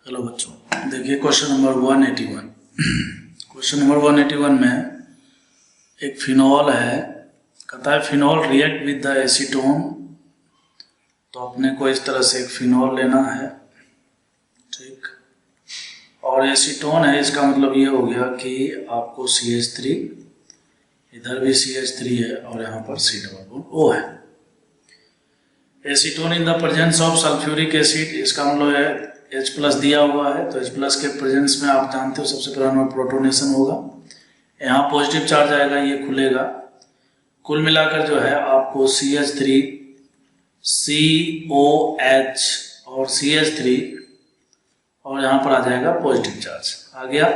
Hello बच्चों, देखिए question number 181। Question number 181 में एक फिनॉल है, कहता है phenol react with the acetone. तो अपने को इस तरह से एक फिनॉल लेना है, ठीक। और एसीटोन है, इसका मतलब ये हो गया कि आपको CH3, इधर भी CH3 है और यहाँ पर C डबल बॉन्ड O है। Acetone in the presence of sulphuric acid, इसका मतलब है H प्लस दिया हुआ है, तो H प्लस के प्रेजेंस में आप जानते हो सबसे पहला नंबर प्रोटोनेशन होगा, यहाँ पॉजिटिव चार्ज आएगा, ये खुलेगा। कुल मिलाकर जो है आपको CH3, COH और CH3 और यहाँ पर आ जाएगा पॉजिटिव चार्ज आ गया।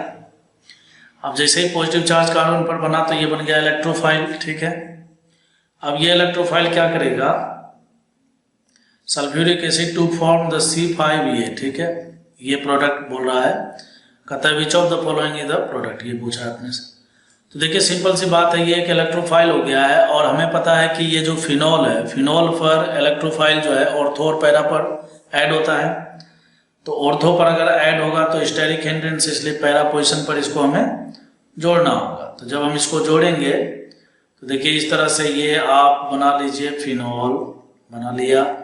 अब जैसे ही पॉजिटिव चार्ज कार्बन पर बना तो ये बन गया इलेक्ट्रोफाइल, ठीक है। अब ये इलेक्ट्रोफाइल क्या करेगा, sulphuric acid to form the C5A, ठीक है। ये प्रोडक्ट बोल रहा है, कहता है which of the following is the product, ये पूछा है अपने से। तो देखिए सिंपल सी बात है, ये एक इलेक्ट्रोफाइल हो गया है और हमें पता है कि ये जो फिनॉल है, फिनॉल पर इलेक्ट्रोफाइल जो है ऑर्थो और पैरा पर ऐड होता है। तो ऑर्थो पर अगर ऐड होगा तो स्टेरिक हिंड्रेंस, इसलिए पैरा पोजिशन पर इसको हमें जोड़ना होगा। तो जब हम इसको जोड़ेंगे तो देखिए इस तरह से ये आप बना लीजिए, फिनॉल बना लिया।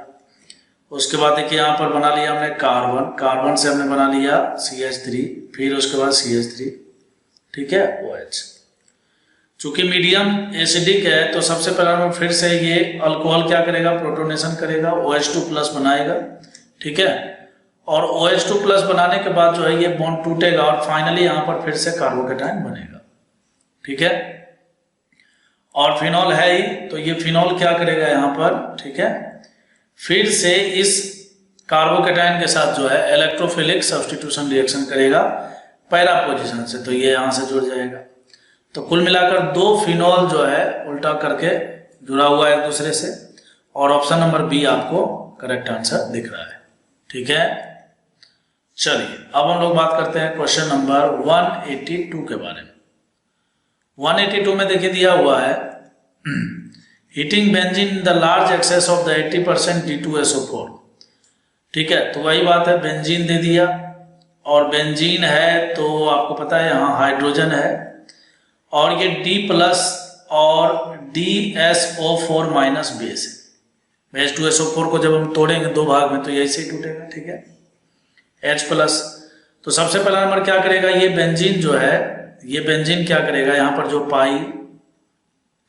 उसके बाद देखिए यहाँ पर बना लिया हमने कार्बन, कार्बन से हमने बना लिया CH3, फिर उसके बाद CH3, ठीक है, OH। चूंकि मीडियम एसिडिक है तो सबसे पहले हम फिर से ये अल्कोहल क्या करेगा, प्रोटोनेशन करेगा, OH2 प्लस बनाएगा, ठीक है। और OH2 प्लस बनाने के बाद जो है ये बॉन्ड टूटेगा और फाइनली यहाँ पर फिर से कार्बोकेटाइन बनेगा, ठीक है। और फिनॉल है ही, तो ये फिनॉल क्या करेगा यहाँ पर, ठीक है, फिर से इस कार्बोकेटाइन के साथ जो है इलेक्ट्रोफिलिक सब्स्टिट्यूशन रिएक्शन करेगा पैरा पोजीशन से, तो ये यहाँ से जुड़ जाएगा। तो कुल मिलाकर दो फिनॉल जो है उल्टा करके जुड़ा हुआ है एक दूसरे से, और ऑप्शन नंबर बी आपको करेक्ट आंसर दिख रहा है, ठीक है। चलिए अब हम लोग बात करते हैं क्वेश्चन नंबर 182 के बारे में। 182 में देखिए दिया हुआ है heating benzene the large access of the 80% D2SO4, ठीक है। तो वही बात है, बेंजीन दे दिया और बेंजीन है तो आपको पता है यहाँ हाइड्रोजन है और ये D प्लस और DSO4 माइनस बेस है। बेस 2SO4 को जब हम तोड़ेंगे दो भाग में तो ये ऐसे ही टूटेगा, ठीक है, H प्लस। तो सबसे पहला नंबर क्या करेगा, ये बेंजीन जो है, ये बेंजीन क्या करेगा, यहाँ पर जो पाई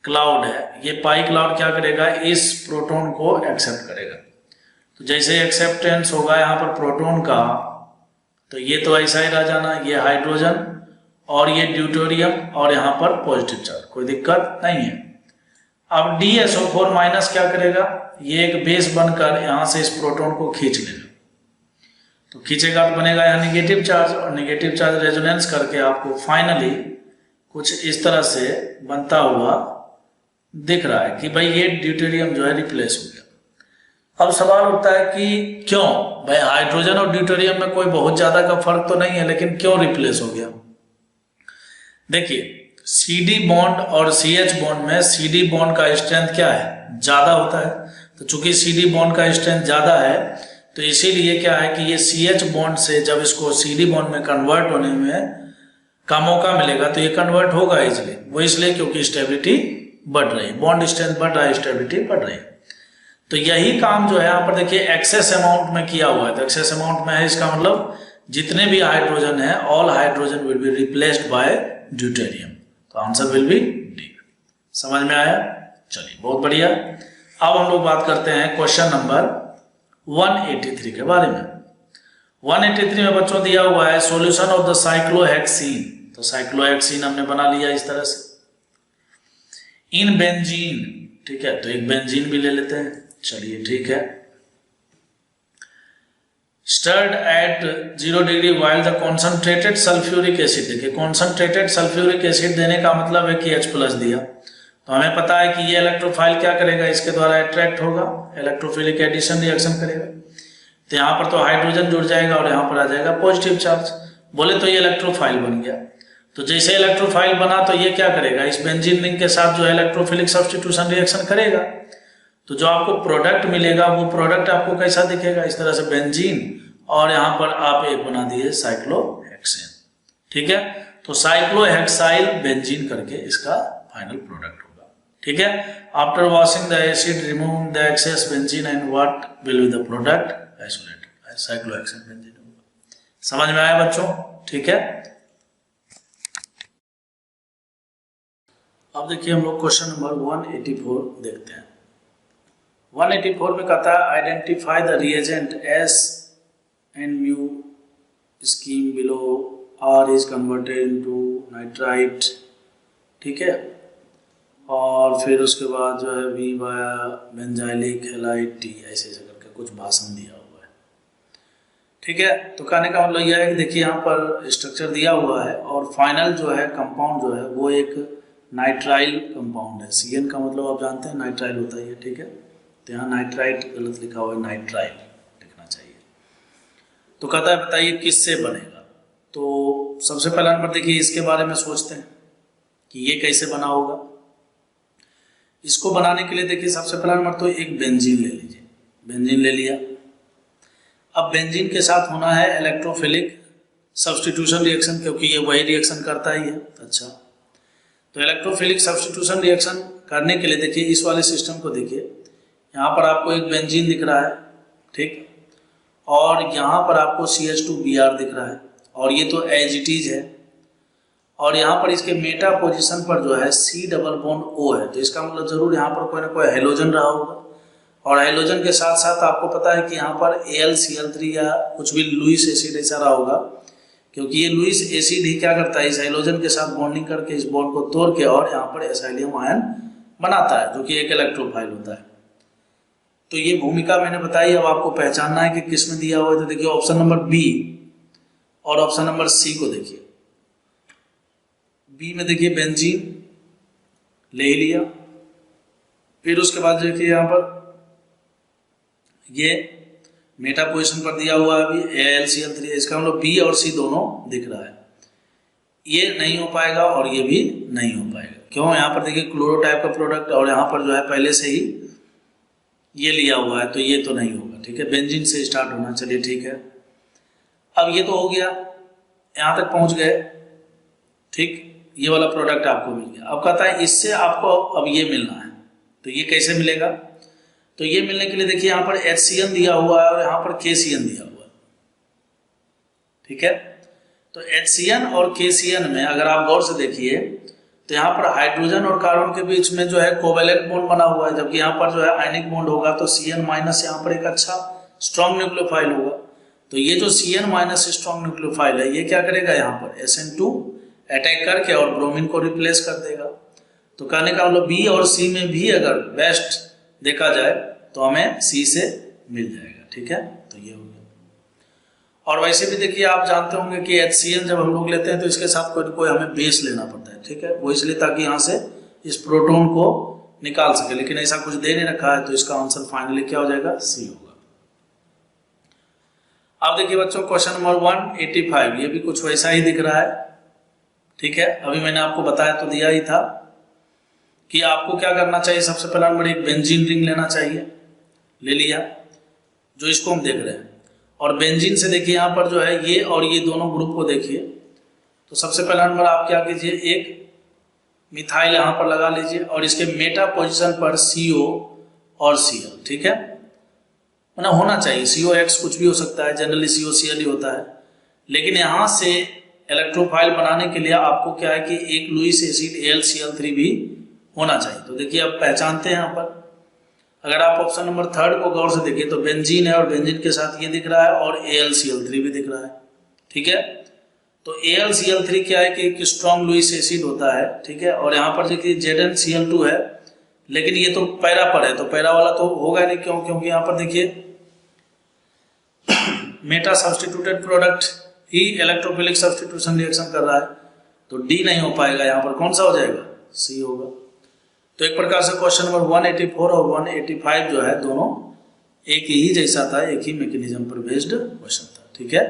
क्लाउड है, ये पाई क्लाउड क्या करेगा, इस प्रोटॉन को एक्सेप्ट करेगा। तो जैसे एक्सेप्टेंस होगा यहाँ पर प्रोटॉन का, तो ये तो ऐसा ही रह जाना, ये हाइड्रोजन और ये ड्यूटेरियम और यहाँ पर पॉजिटिव चार्ज, कोई दिक्कत नहीं है। अब DSO4 माइनस क्या करेगा, ये एक बेस बनकर यहाँ से इस प्रोटॉन को खींच लेगा। तो खींचेगा तो बनेगा यहाँ निगेटिव चार्ज, और निगेटिव चार्ज रेजोनेंस करके आपको फाइनली कुछ इस तरह से बनता हुआ दिख रहा है कि भाई ये ड्यूटेरियम जो है रिप्लेस हो गया। अब सवाल उठता है कि क्यों भाई, हाइड्रोजन और ड्यूटेरियम में कोई बहुत ज्यादा का फर्क तो नहीं है, लेकिन क्यों रिप्लेस हो गया। देखिए CD बॉन्ड और CH बॉन्ड में CD बॉन्ड का स्ट्रेंथ क्या है, ज्यादा होता है। तो चूंकि CD बॉन्ड का स्ट्रेंथ ज्यादा है तो इसीलिए क्या है कि ये CH बॉन्ड से जब इसको CD बॉन्ड में कन्वर्ट होने में का मौका मिलेगा तो ये कन्वर्ट होगा इजिली, वो इसलिए क्योंकि स्टेबिलिटी बढ़ रही, बॉन्ड स्ट्रेंथ बढ़ रहा है, स्टेबिलिटी बढ़ रही है। तो यही काम जो है यहाँ पर देखिए एक्सेस अमाउंट में किया हुआ है। तो एक्सेस अमाउंट में है, इसका मतलब जितने भी हाइड्रोजन है, all hydrogen will be replaced by deuterium. तो आंसर विल बी डी। समझ में आया, चलिए बहुत बढ़िया। अब हम लोग बात करते हैं क्वेश्चन नंबर 183 के बारे में। 183 में बच्चों दिया हुआ है सॉल्यूशन ऑफ द साइक्लोहेक्सीन। तो साइक्लोहेक्सीन हमने बना लिया इस तरह से इन बेंजीन, ठीक है। तो एक बेंजीन भी ले लेते हैं, चलिए ठीक है। Stirred at 0 degree while the concentrated sulphuric acid, देखिए कॉन्सनट्रेटेड सल्फ्यूरिक एसिड देने का मतलब है कि H प्लस दिया। तो हमें पता है कि ये इलेक्ट्रोफाइल क्या करेगा, इसके द्वारा अट्रैक्ट होगा, इलेक्ट्रोफिलिक एडिशन रिएक्शन करेगा। तो यहाँ पर तो हाइड्रोजन जुड़ जाएगा और यहाँ पर आ जाएगा पॉजिटिव चार्ज, बोले तो ये इलेक्ट्रोफाइल बन गया। तो जैसे इलेक्ट्रोफाइल बना तो ये क्या करेगा, इस बेंजीन रिंग के साथ जो है इलेक्ट्रोफिलिक सब्स्टिट्यूशन रिएक्शन करेगा। तो जो आपको प्रोडक्ट मिलेगा वो प्रोडक्ट आपको कैसा दिखेगा, इस तरह से बेंजीन और यहाँ पर आप एक बना दिए साइक्लोहेक्सेन, ठीक है। तो साइक्लोहेक्साइल बेंजीन करके इसका फाइनल प्रोडक्ट होगा, ठीक है। After washing the acid remove the excess benzene and what will be the product isolated, cyclohexane benzene होगा। समझ में आया बच्चों, ठीक है। अब देखिए हम लोग क्वेश्चन नंबर 184 देखते हैं। 184 में कहता है identify the reagents and mu scheme below R is converted into nitrite, ठीक है। और फिर उसके बाद जो है we via benzylic halide T, ऐसे ऐसे करके कुछ भाषण दिया हुआ है, ठीक है। तो कहने का मतलब यह है कि देखिए यहाँ पर स्ट्रक्चर दिया हुआ है और फाइनल जो है कंपाउंड जो है वो एक नाइट्राइल कंपाउंड है। CN का मतलब आप जानते हैं नाइट्राइल होता है, ठीक है। तो यहाँ नाइट्राइट गलत लिखा हुआ है, नाइट्राइल लिखना चाहिए। तो कहता है बताइए किससे बनेगा। तो सबसे पहला नंबर देखिए इसके बारे में सोचते हैं कि ये कैसे बना होगा। इसको बनाने के लिए देखिए सबसे पहला नंबर तो एक बेंजीन ले लीजिए, बेंजीन ले लिया। अब बेंजीन के साथ होना है इलेक्ट्रोफिलिक सब्स्टिट्यूशन रिएक्शन, क्योंकि ये वही रिएक्शन करता ही है। अच्छा, तो इलेक्ट्रोफिलिक सब्स्टिट्यूशन रिएक्शन करने के लिए देखिए इस वाले सिस्टम को देखिए, यहाँ पर आपको एक बेंजीन दिख रहा है, ठीक, और यहाँ पर आपको CH2Br दिख रहा है और ये तो एज इट इज है। और यहाँ पर इसके मेटा पोजीशन पर जो है C डबल बॉन्ड O है, तो इसका मतलब जरूर यहाँ पर कोई ना कोई हेलोजन रहा होगा। और हेलोजन के साथ साथ आपको पता है कि यहाँ पर AlCl3 या कुछ भी लुईस एसिड ऐसा रहा होगा, क्योंकि ये लुईस एसिड ही क्या करता है इस हाइड्रोजन के साथ बॉन्डिंग करके इस बॉन्ड को तोड़ के और यहाँ पर एसाइलियम आयन बनाता है, जो कि एक इलेक्ट्रोफाइल होता है। तो ये भूमिका मैंने बताई। अब आपको पहचानना है कि किस में दिया हुआ है। तो देखिए ऑप्शन नंबर बी और ऑप्शन नंबर सी को देखिए। बी में देखिए बेंजीन ले ही लिया, फिर उसके बाद देखिए यहाँ पर ये मेटा पोजीशन पर दिया हुआ है अभी AlCl3, इसका मतलब बी और सी दोनों दिख रहा है। ये नहीं हो पाएगा और ये भी नहीं हो पाएगा। क्यों? यहाँ पर देखिए क्लोरो टाइप का प्रोडक्ट और यहाँ पर जो है पहले से ही ये लिया हुआ है, तो ये तो नहीं होगा, ठीक है। बेंजीन से स्टार्ट होना, चलिए ठीक है। अब ये तो हो गया, यहाँ तक पहुँच गए, ठीक, ये वाला प्रोडक्ट आपको मिल गया। अब कहता है इससे आपको अब ये मिलना है, तो ये कैसे मिलेगा। तो ये मिलने के लिए देखिए यहाँ पर HCN दिया हुआ है और यहाँ पर KCN दिया हुआ है, ठीक है। तो HCN और KCN में अगर आप गौर से देखिए तो यहाँ पर हाइड्रोजन और कार्बन के बीच में जो है कोवेलेंट बॉन्ड बना हुआ है, जबकि यहाँ पर जो है आयनिक बॉन्ड होगा तो CN माइनस यहाँ पर एक अच्छा स्ट्रॉन्ग न्यूक्लियोफाइल होगा। तो ये जो CN माइनस स्ट्रॉन्ग न्यूक्लियोफाइल है ये क्या करेगा, यहाँ पर SN2 अटैक करके और ब्रोमीन को रिप्लेस कर देगा। तो कहने का मतलब बी और सी में भी अगर बेस्ट देखा जाए तो हमें सी से मिल जाएगा, ठीक है। तो ये हो गया। और वैसे भी देखिए आप जानते होंगे कि HCN जब हम लोग लेते हैं तो इसके साथ कोई कोई हमें बेस लेना पड़ता है, ठीक है। वो इसलिए ताकि यहाँ से इस प्रोटॉन को निकाल सके, लेकिन ऐसा कुछ दे नहीं रखा है, तो इसका आंसर फाइनली क्या हो जाएगा, सी होगा। अब देखिए बच्चों क्वेश्चन नंबर 185, ये भी कुछ वैसा ही दिख रहा है, ठीक है। अभी मैंने आपको बताया तो दिया ही था कि आपको क्या करना चाहिए। सबसे पहला नंबर एक बेंजीन रिंग लेना चाहिए, ले लिया, जो इसको हम देख रहे हैं। और बेंजीन से देखिए यहाँ पर जो है ये और ये दोनों ग्रुप को देखिए। तो सबसे पहला नंबर आप क्या कीजिए, एक मिथाइल यहाँ पर लगा लीजिए और इसके मेटा पोजीशन पर CO और Cl, ठीक है। मतलब होना चाहिए COX कुछ भी हो सकता है, जनरली COCl ही होता है, लेकिन यहाँ से इलेक्ट्रोफाइल बनाने के लिए आपको क्या है कि एक लुईस एसिड AlCl3 भी होना चाहिए। तो देखिए अब पहचानते हैं यहाँ पर, अगर आप ऑप्शन नंबर 3 को गौर से देखिए तो बेंजीन है और बेंजीन के साथ ये दिख रहा है और AlCl3 भी दिख रहा है, ठीक है। तो AlCl3 क्या है कि एक स्ट्रॉन्ग लुईस एसिड होता है, ठीक है। और यहाँ पर देखिए ZnCl2 है, लेकिन ये तो पैरा पर है, तो पैरा वाला तो होगा नहीं। क्यों? क्योंकि यहाँ पर देखिए मेटा सब्स्टिट्यूटेड प्रोडक्ट ही इलेक्ट्रोफिलिक सब्स्टिट्यूशन रिएक्शन कर रहा है, तो डी नहीं हो पाएगा। यहाँ पर कौन सा हो जाएगा, सी होगा। तो एक प्रकार से क्वेश्चन नंबर 184 और 185 जो है दोनों एक ही जैसा था, एक ही मैकेनिज्म पर बेस्ड क्वेश्चन था, ठीक है।